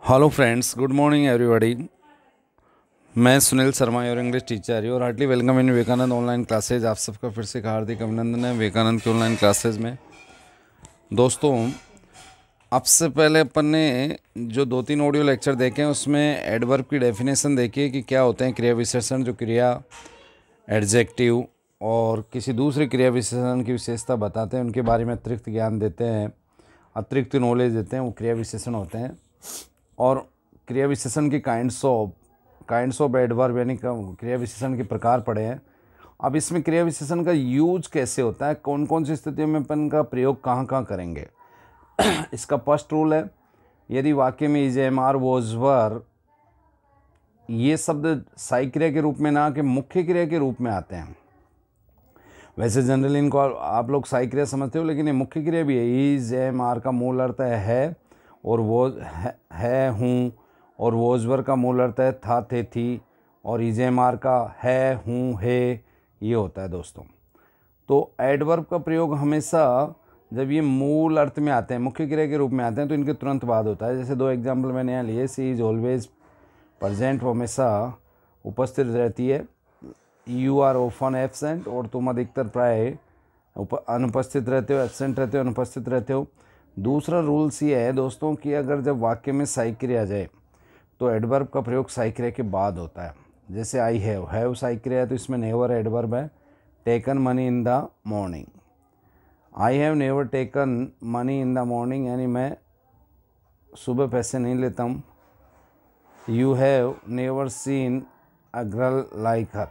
Hello friends, good morning everybody. मैं Sunil Sharma, your English teacher, your heartly welcome in Vivekananda online classes. आप सबका फिर से हार्दिक अभिनंदन है विवेकानंद की ऑनलाइन क्लासेज में। दोस्तों, अब से पहले अपन ने जो 2-3 ऑडियो लेक्चर देखे हैं उसमें एडवर्ब की डेफिनेशन देखी है कि क्या होते हैं क्रिया विशेषण, जो क्रिया एडजेक्टिव और किसी दूसरी क्रिया विशेषण की विशेषता बताते हैं, उनके बारे में अतिरिक्त ज्ञान देते हैं, अतिरिक्त नॉलेज देते हैं, वो क्रिया विशेषण होते हैं। और क्रिया विशेषण की काइंड्स ऑफ एडवर्ब यानी क्रिया विशेषण के प्रकार पढ़े हैं। अब इसमें क्रिया विशेषण का यूज कैसे होता है, कौन कौन सी स्थितियों में अपन का प्रयोग कहाँ कहाँ करेंगे। इसका फर्स्ट रूल है, यदि वाक्य में इज, एम, आर, वॉज, वर ये शब्द सहायक क्रिया के रूप में ना कि मुख्य क्रिया के रूप में आते हैं। वैसे जनरली इनको आप लोग सहायक क्रिया समझते हो, लेकिन ये मुख्य क्रिया भी है। इज, एम, आर का मूल अर्थ है और वो है हूँ, और वोजवर का मूल अर्थ है था, थे, थी, और इजेमार का है, हूँ, है, ये होता है दोस्तों। तो एडवर्ब का प्रयोग हमेशा जब ये मूल अर्थ में आते हैं, मुख्य क्रिया के रूप में आते हैं, तो इनके तुरंत बाद होता है। जैसे 2 एग्जाम्पल मैंने यहाँ लिए। सी इज ऑलवेज प्रेजेंट, वो हमेशा उपस्थित रहती है। यू आर ऑफन एब्सेंट, और तुम अधिकतर प्राय अनुपस्थित रहते हो, एब्सेंट रहते हो, अनुपस्थित रहते हो। दूसरा रूल्स ये है दोस्तों कि अगर जब वाक्य में सहायक क्रिया आ जाए तो एडवर्ब का प्रयोग सहायक क्रिया के बाद होता है। जैसे आई हैव सहायक क्रिया है तो इसमें नेवर एडवर्ब है। Taken money in the morning, I have never taken money in the morning यानी मैं सुबह पैसे नहीं लेता हूँ। You have never seen a girl like her,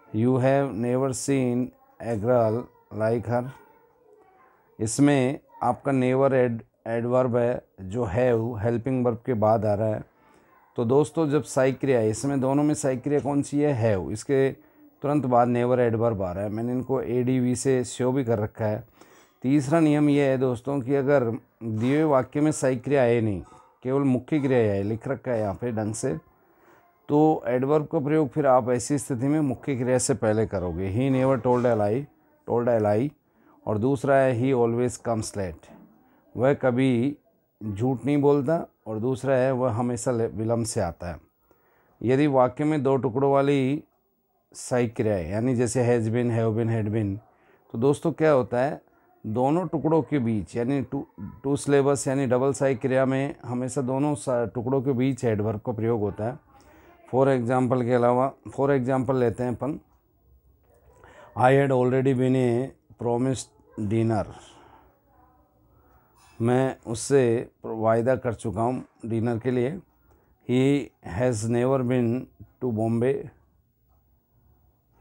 you have never seen a girl like her. इसमें आपका नेवर एडवर्ब है जो हैव हेल्पिंग वर्ब के बाद आ रहा है। तो दोस्तों, जब सहायक क्रिया है, इसमें दोनों में सहायक क्रिया कौन सी है? हैव, इसके तुरंत बाद नेवर एडवर्ब आ रहा है। मैंने इनको एडीवी से शो भी कर रखा है। तीसरा नियम यह है दोस्तों कि अगर दिए हुए वाक्य में सहायक क्रिया आए नहीं, केवल मुख्य क्रिया है, लिख रखा है यहाँ पे ढंग से, तो एडवर्ब का प्रयोग फिर आप ऐसी स्थिति में मुख्य क्रिया से पहले करोगे। ही नेवर टोल्ड ए लाई, और दूसरा है ही ऑलवेज कम्स लेट, वह कभी झूठ नहीं बोलता, और दूसरा है वह हमेशा विलम्ब से आता है। यदि वाक्य में 2 टुकड़ों वाली सहायक क्रिया है, यानी जैसे has been, have been, had been, तो दोस्तों क्या होता है, दोनों टुकड़ों के बीच यानी टू सिलेबस यानी डबल सहायक क्रिया में हमेशा दोनों टुकड़ों के बीच एडवर्ब का प्रयोग होता है। फॉर एग्जाम्पल के अलावा, फॉर एग्जाम्पल लेते हैं अपन, I had already been a promised dinner, मैं उससे वायदा कर चुका हूँ डिनर के लिए। He has never been to Bombay,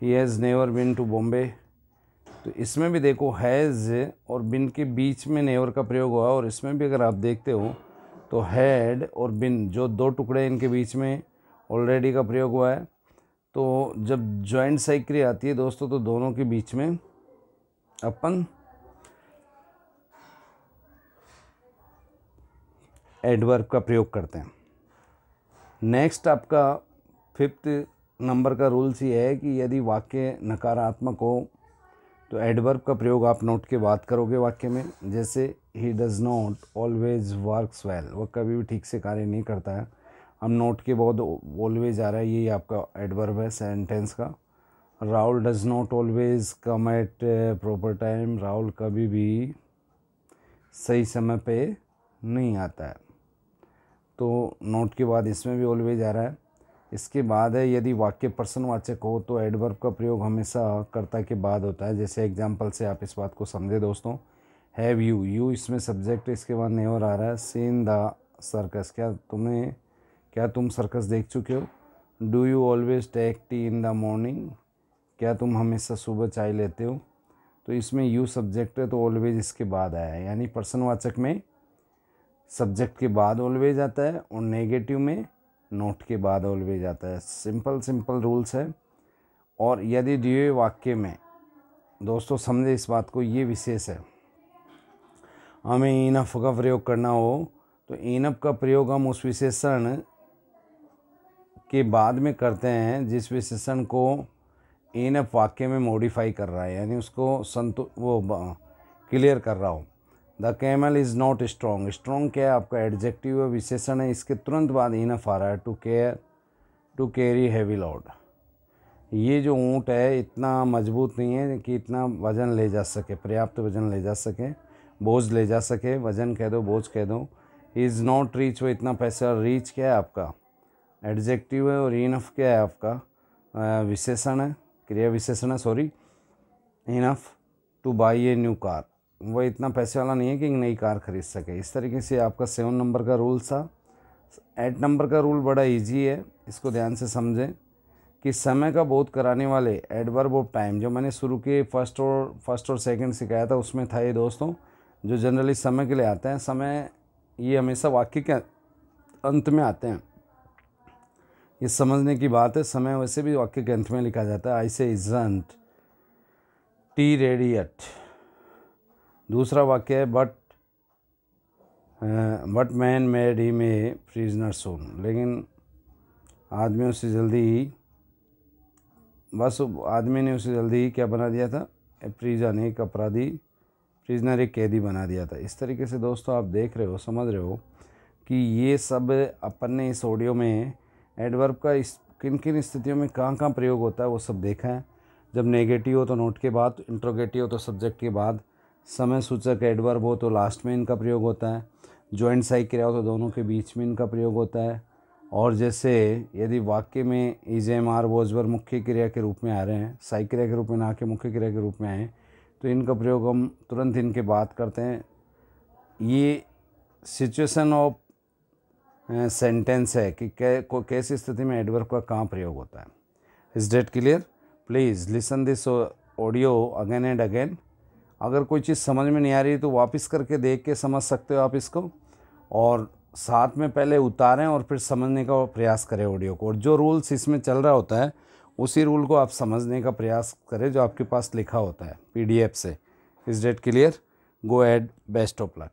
he has never been to Bombay. तो इसमें भी देखो हैज़ और बिन के बीच में नेवर का प्रयोग हुआ, और इसमें भी अगर आप देखते हो तो हैड और बिन जो 2 टुकड़े इनके बीच में ऑलरेडी का प्रयोग हुआ है। तो जब जॉइंट सहायक क्रिया आती है दोस्तों, तो दोनों के बीच में अपन एडवर्ब का प्रयोग करते हैं। नेक्स्ट आपका 5th नंबर का रूल्स ये है कि यदि वाक्य नकारात्मक हो तो एडवर्ब का प्रयोग आप नोट के बाद करोगे वाक्य में। जैसे he does not always works well, वह कभी भी ठीक से कार्य नहीं करता है। हम नोट के बाद ऑलवेज आ रहा है, यही आपका एडवर्ब है सेंटेंस का। Rahul does not always come at proper time, Rahul कभी भी सही समय पे नहीं आता है। तो नोट के बाद इसमें भी ऑलवेज आ रहा है। इसके बाद है, यदि वाक्य प्रश्नवाचक हो तो एडवर्ब का प्रयोग हमेशा कर्ता के बाद होता है। जैसे एग्जांपल से आप इस बात को समझे दोस्तों। हैव यू, यू इसमें सब्जेक्ट, इसके बाद नेवर आ रहा है। सीन द सर्कस, क्या तुम सर्कस देख चुके हो। Do you always take tea in the morning, क्या तुम हमेशा सुबह चाय लेते हो। तो इसमें यू सब्जेक्ट है तो ऑलवेज इसके बाद आया है, यानी प्रश्नवाचक में सब्जेक्ट के बाद ऑलवेज आता है और नेगेटिव में नोट के बाद ऑलवेज आता है। सिंपल रूल्स है। और यदि दिए वाक्य में दोस्तों समझे इस बात को, ये विशेष है, हमें इनफ का प्रयोग करना हो तो इनफ का प्रयोग हम उस विशेषण के बाद में करते हैं जिस विशेषण को इनफ वाक्य में मॉडिफाई कर रहा है, यानी उसको क्लियर कर रहा हो। The camel is not strong. Strong क्या है आपका एडजेक्टिव है, विशेषण है। इसके तुरंत बाद इनफ आ रहा है टू कैरी हैवी लोड। ये जो ऊँट है इतना मजबूत नहीं है कि इतना वज़न ले जा सके, पर्याप्त वज़न ले जा सके, बोझ ले जा सके। वज़न कह दो, बोझ कह दो। इज़ नॉट रीच, वो इतना पैसा। रीच क्या है आपका एडजेक्टिव है, और इनफ क्या है आपका विशेषण है, क्रिया विशेषण है, sorry. Enough two by a new car, वो इतना पैसे वाला नहीं है कि नई कार खरीद सके। इस तरीके से आपका 7 नंबर का रूल था। 8 नंबर का रूल बड़ा इजी है, इसको ध्यान से समझें कि समय का बोध कराने वाले एडवर्ब ऑफ टाइम, जो मैंने शुरू के फर्स्ट और सेकंड सिखाया था उसमें था ये दोस्तों, जो जनरली समय के लिए आते हैं। समय ये हमेशा वाक्य के अंत में आते हैं, ये समझने की बात है। समय वैसे भी वाक्य के अंत में लिखा जाता है। आई से इजंट टी रेडी एट। दूसरा वाक्य है but man made him a prisoner soon, लेकिन आदमी उसे जल्दी ही आदमी ने उसे जल्दी ही क्या बना दिया था, प्रिजन, एक अपराधी, प्रिजनर एक कैदी बना दिया था। इस तरीके से दोस्तों आप देख रहे हो, समझ रहे हो कि ये सब अपन ने इस ऑडियो में एडवर्ब का इस किन किन स्थितियों में कहाँ कहाँ प्रयोग होता है वो सब देखा है। जब नेगेटिव हो तो नोट के बाद, इंट्रोगेटिव हो तो सब्जेक्ट के बाद, समय सूचक एडवर्ब हो तो लास्ट में इनका प्रयोग होता है, जॉइंट सहायक क्रिया हो तो दोनों के बीच में इनका प्रयोग होता है। और जैसे यदि वाक्य में is am are was were मुख्य क्रिया के रूप में आ रहे हैं, सहायक क्रिया के रूप में ना के मुख्य क्रिया के रूप में आए, तो इनका प्रयोग हम तुरंत इनके बात करते हैं। ये सिचुएशन ऑफ सेंटेंस है कि कैसी स्थिति में एडवर्ब का कहाँ प्रयोग होता है। Is that clear? Please listen this audio again and again. अगर कोई चीज़ समझ में नहीं आ रही तो वापस करके देख के समझ सकते हो आप इसको, और साथ में पहले उतारें और फिर समझने का प्रयास करें ऑडियो को। और जो रूल्स इसमें चल रहा होता है उसी रूल को आप समझने का प्रयास करें जो आपके पास लिखा होता है PDF से। Is that clear? Go ahead, best of luck.